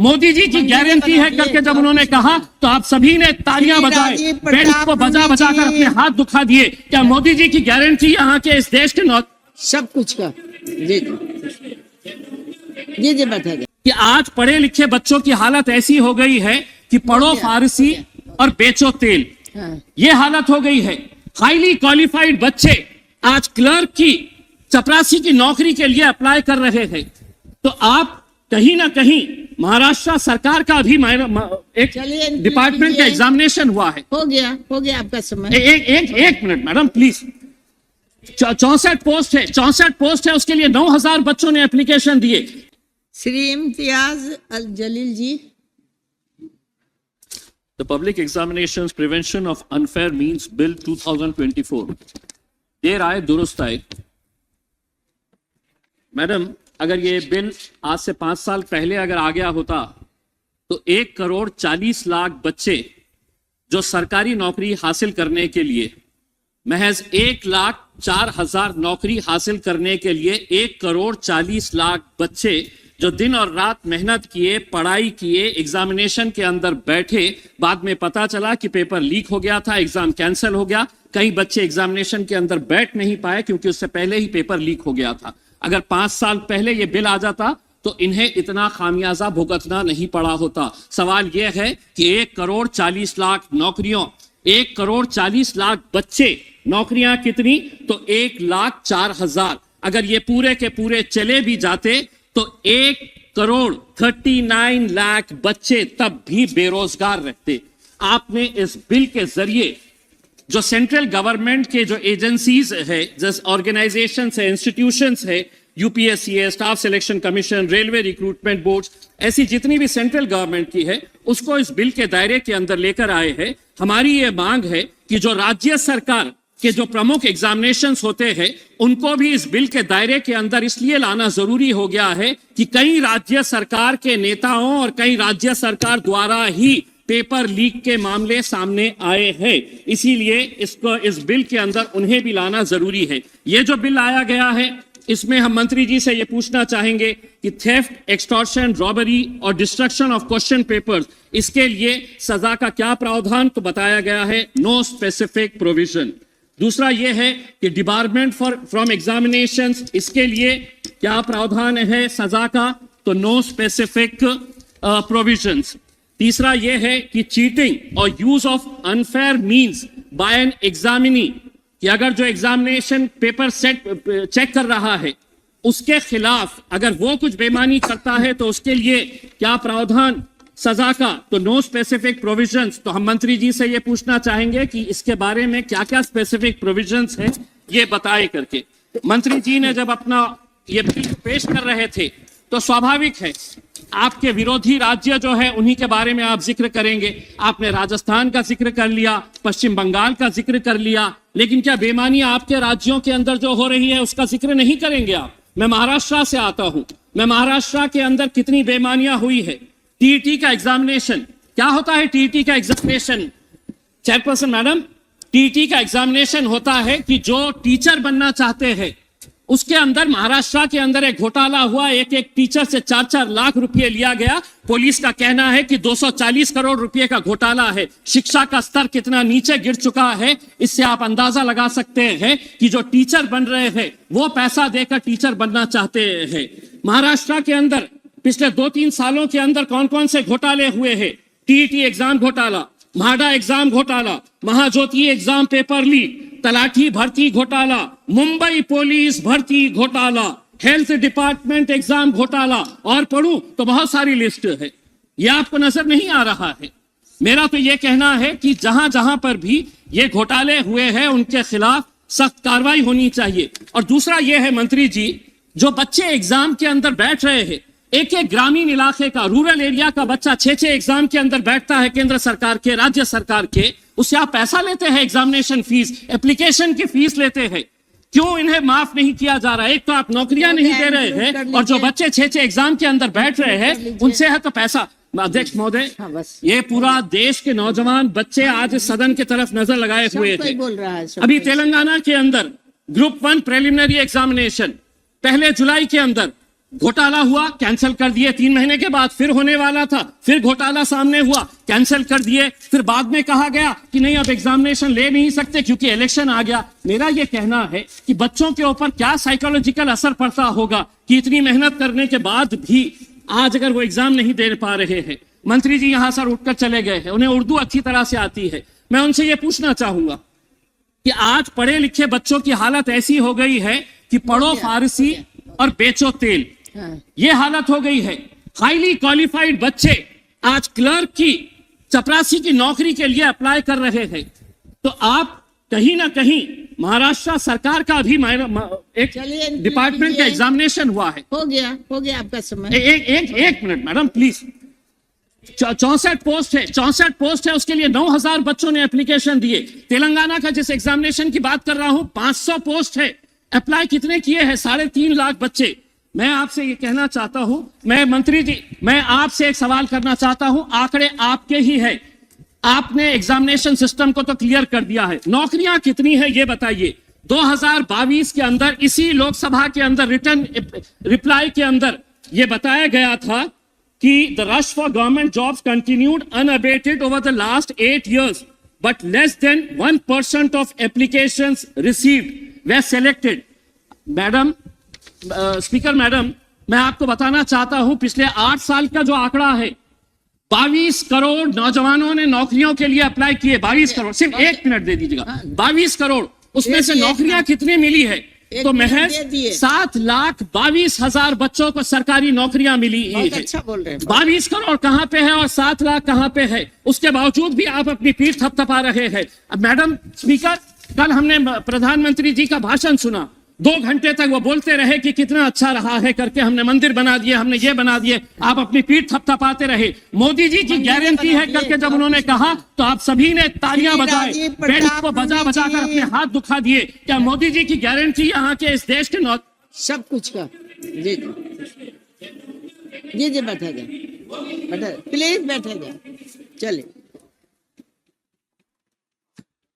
मोदी जी की गारंटी है करके जब उन्होंने कहा तो आप सभी ने तालियां बजाए, बेंच को बजा बजा कर अपने हाथ दुखा दिए। क्या मोदी जी की गारंटी यहाँ के इस देश के सब कुछ का जी जी बता दे कि आज पढ़े लिखे बच्चों की हालत ऐसी हो गई है कि पढ़ो फारसी और बेचो तेल, ये हालत हो गई है। हाईली क्वालिफाइड बच्चे आज क्लर्क की, चपरासी की नौकरी के लिए अप्लाई कर रहे हैं। तो आप कहीं ना कहीं महाराष्ट्र सरकार का भी एक डिपार्टमेंट का एग्जामिनेशन हुआ है। हो गया आपका समय। एक मिनट मैडम प्लीज। 64 पोस्ट है, 64 पोस्ट है, उसके लिए 9000 बच्चों ने एप्लीकेशन दिए। श्री इम्तियाज अल जलील जी। The Public Examinations Prevention of Unfair Means Bill 2024 देर आए दुरुस्त आए। मैडम, अगर ये बिल आज से 5 साल पहले अगर आ गया होता तो 1,40,00,000 बच्चे जो सरकारी नौकरी हासिल करने के लिए, महज 1,04,000 नौकरी हासिल करने के लिए 1,40,00,000 बच्चे जो दिन और रात मेहनत किए, पढ़ाई किए, एग्जामिनेशन के अंदर बैठे, बाद में पता चला कि पेपर लीक हो गया था, एग्जाम कैंसिल हो गया। कई बच्चे एग्जामिनेशन के अंदर बैठ नहीं पाए क्योंकि उससे पहले ही पेपर लीक हो गया था। अगर 5 साल पहले ये बिल आ जाता तो इन्हें इतना खामियाजा भुगतना नहीं पड़ा होता। सवाल यह है कि 1,40,00,000 नौकरियों, 1,40,00,000 बच्चे, नौकरियां कितनी? तो 1,04,000। अगर ये पूरे के पूरे चले भी जाते तो 1,39,00,000 बच्चे तब भी बेरोजगार रहते। आपने इस बिल के जरिए जो सेंट्रल गवर्नमेंट के जो एजेंसीज है, जैसे ऑर्गेनाइजेशंस है, इंस्टीट्यूशंस है, यूपीएससी है, staff selection commission, railway recruitment board, ऐसी जितनी भी सेंट्रल गवर्नमेंट की है, उसको इस बिल के दायरे के अंदर लेकर आए हैं। हमारी ये मांग है कि जो राज्य सरकार के जो प्रमुख एग्जामिनेशंस होते हैं उनको भी इस बिल के दायरे के अंदर इसलिए लाना जरूरी हो गया है कि कई राज्य सरकार के नेताओं और कई राज्य सरकार द्वारा ही पेपर लीक के मामले सामने आए हैं। इसीलिए इसको इस बिल के अंदर उन्हें भी लाना जरूरी है। ये जो बिल आया गया है इसमें हम मंत्री जी से ये पूछना चाहेंगे कि थेफ्ट, एक्सटॉर्शन, रॉबरी और डिस्ट्रक्शन ऑफ क्वेश्चन पेपर्स, इसके लिए सजा का क्या प्रावधान? तो बताया गया है नो स्पेसिफिक प्रोविजन। दूसरा यह है कि डिबारमेंट फ्रॉम एग्जामिनेशंस, इसके लिए क्या प्रावधान है सजा का? तो नो स्पेसिफिक प्रोविजंस। तीसरा यह है कि चीटिंग और use of unfair means by an examinee, कि अगर जो एग्जामिनेशन पेपर सेट चेक कर रहा है उसके खिलाफ अगर वो कुछ बेईमानी करता है तो उसके लिए क्या प्रावधान सजा का? तो नो स्पेसिफिक प्रोविजंस। तो हम मंत्री जी से ये पूछना चाहेंगे कि इसके बारे में क्या क्या स्पेसिफिक प्रोविजंस हैं ये बताए करके। मंत्री जी ने जब अपना ये बिल पेश कर रहे थे तो स्वाभाविक है आपके विरोधी राज्य जो है उन्हीं के बारे में आप जिक्र करेंगे। आपने राजस्थान का जिक्र कर लिया, पश्चिम बंगाल का जिक्र कर लिया, लेकिन क्या बेईमानी आपके राज्यों के अंदर जो हो रही है उसका जिक्र नहीं करेंगे आप? मैं महाराष्ट्र से आता हूं, मैं महाराष्ट्र के अंदर कितनी बेईमानियां हुई है। टीईटी का एग्जामिनेशन, क्या होता है टीईटी का एग्जामिनेशन? चेयरपर्सन मैडम, टीईटी का एग्जामिनेशन होता है कि जो टीचर बनना चाहते हैं उसके अंदर महाराष्ट्र के अंदर एक घोटाला हुआ, एक एक टीचर से 4-4 लाख रुपए लिया गया। पुलिस का कहना है कि 240 करोड़ रुपए का घोटाला है। शिक्षा का स्तर कितना नीचे गिर चुका है इससे आप अंदाजा लगा सकते हैं कि जो टीचर बन रहे हैं वो पैसा देकर टीचर बनना चाहते हैं। महाराष्ट्र के अंदर पिछले 2-3 सालों के अंदर कौन कौन से घोटाले हुए हैं? टीईटी एग्जाम घोटाला, म्हाडा एग्जाम घोटाला, महाज्योति एग्जाम पेपर लीक, तलाठी भर्ती घोटाला, मुंबई पुलिस भर्ती घोटाला, हेल्थ डिपार्टमेंट एग्जाम घोटाला, और पढ़ूं तो बहुत सारी लिस्ट है। ये आपको नजर नहीं आ रहा है? मेरा तो ये कहना है कि जहां जहां पर भी ये घोटाले हुए हैं उनके खिलाफ सख्त कार्रवाई होनी चाहिए। और दूसरा ये है मंत्री जी, जो बच्चे एग्जाम के अंदर बैठ रहे हैं, एक एक ग्रामीण इलाके का, रूरल एरिया का बच्चा 6-6 एग्जाम के अंदर बैठता है, केंद्र सरकार के, राज्य सरकार के, उससे आप पैसा लेते हैं, एग्जामिनेशन फीस, एप्लीकेशन की फीस लेते हैं। क्यों इन्हें माफ नहीं किया जा रहा है? एक तो आप नौकरियां नहीं दे रहे हैं और जो बच्चे 6-6 एग्जाम के अंदर बैठ रहे हैं उनसे है तो पैसा। अध्यक्ष महोदय, ये पूरा देश के नौजवान बच्चे आज सदन की तरफ नजर लगाए हुए थे। अभी तेलंगाना के अंदर ग्रुप 1 प्रिलिमिनरी एग्जामिनेशन 1 जुलाई के अंदर घोटाला हुआ, कैंसिल कर दिए, 3 महीने के बाद फिर होने वाला था, फिर घोटाला सामने हुआ, कैंसिल कर दिए, फिर बाद में कहा गया कि नहीं अब एग्जामिनेशन ले नहीं सकते क्योंकि इलेक्शन आ गया। मेरा यह कहना है कि बच्चों के ऊपर क्या साइकोलॉजिकल असर पड़ता होगा कि इतनी मेहनत करने के बाद भी आज अगर वो एग्जाम नहीं दे पा रहे हैं। मंत्री जी यहां से उठकर चले गए हैं, उन्हें उर्दू अच्छी तरह से आती है। मैं उनसे ये पूछना चाहूंगा कि आज पढ़े लिखे बच्चों की हालत ऐसी हो गई है कि पढ़ो फारसी और बेचो तेल, ये हालत हो गई है। हाईली क्वालिफाइड बच्चे आज क्लर्क की, चपरासी की नौकरी के लिए अप्लाई कर रहे हैं। तो आप कहीं ना कहीं महाराष्ट्र सरकार का भी एक डिपार्टमेंट का एग्जामिनेशन हुआ है। हो गया आपका समय। एक मिनट मैडम प्लीज। 64 पोस्ट है, 64 पोस्ट है, उसके लिए 9000 बच्चों ने एप्लीकेशन दिए। तेलंगाना का जिस एग्जामिनेशन की बात कर रहा हूं 500 पोस्ट है, अप्लाई कितने किए हैं? 3.5 लाख बच्चे। मैं आपसे ये कहना चाहता हूं, मैं मंत्री जी, मैं आपसे एक सवाल करना चाहता हूं, आंकड़े आपके ही है, आपने एग्जामिनेशन सिस्टम को तो क्लियर कर दिया है, नौकरियां कितनी है ये बताइए। 2022 के अंदर इसी लोकसभा के अंदर रिटर्न रिप्लाई के अंदर ये बताया गया था कि the rush for government jobs continued unabated over the last 8 years, but less than 1% of applications received were selected. Madam, speaker madam, मैं आपको बताना चाहता हूं पिछले 8 साल का जो आंकड़ा है, 22 करोड़ नौजवानों ने नौकरियों के लिए अप्लाई किए। 22 करोड़, सिर्फ 1 मिनट दे दीजिएगा। 22 करोड़, उसमें से नौकरियां कितनी मिली है? तो महज 7,22,000 बच्चों को सरकारी नौकरियां मिली है। अच्छा बोल रहे हैं। 22 करोड़ कहां पे है और 7 लाख कहां पे है? उसके बावजूद भी आप अपनी पीठ थपथपा रहे हैं। अब मैडम स्पीकर, कल हमने प्रधानमंत्री जी का भाषण सुना, 2 घंटे तक वो बोलते रहे कि कितना अच्छा रहा है करके, हमने मंदिर बना दिए, हमने ये बना दिए, आप अपनी पीठ थपथपाते रहे। मोदी जी की गारंटी है करके जब उन्होंने कहा तो आप सभी ने तालियां बजाए, पेड़ को बजा बजा कर अपने हाथ दुखा दिए। क्या मोदी जी की गारंटी यहाँ के इस देश के सब कुछ का? जी जी बैठा जाए, प्लीज बैठा जाए, चले।